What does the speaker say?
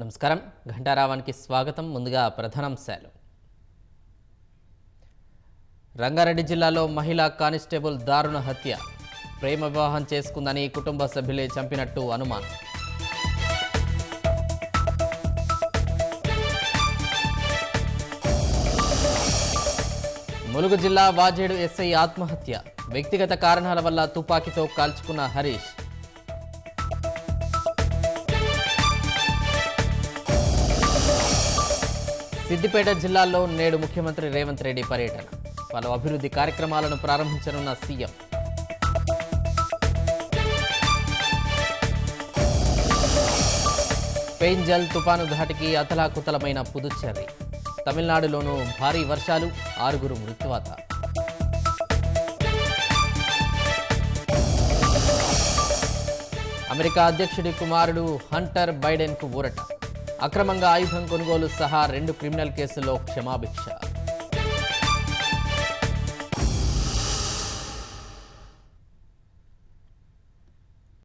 నమస్కారం ఘంటారావానికి స్వాగతం. ముందుగా ప్రధానాంశాలు. రంగారెడ్డి జిల్లాలో మహిళా కానిస్టేబుల్ దారుణ హత్య. ప్రేమ వివాహం చేసుకుందని కుటుంబ సభ్యులే చంపినట్టు అనుమానం. ములుగు జిల్లా వాజేడు ఎస్ఐ ఆత్మహత్య. వ్యక్తిగత కారణాల వల్ల తుపాకీతో కాల్చుకున్న హరీష్. సిద్దిపేట జిల్లాలో నేడు ముఖ్యమంత్రి రేవంత్ రెడ్డి పర్యటన. పలు అభివృద్ధి కార్యక్రమాలను ప్రారంభించనున్న సీఎం. పెయింజల్ తుపాను ధాటికి అతలాకుతలమైన పుదుచ్చేరి. తమిళనాడులోనూ భారీ వర్షాలు, 6 మృత్యువాత. అమెరికా అధ్యక్షుడి కుమారుడు హంటర్ బైడెన్కు ఊరట. అక్రమంగా ఆయుధం కొనుగోలు సహా 2 క్రిమినల్ కేసుల్లో క్షమాభిక్ష.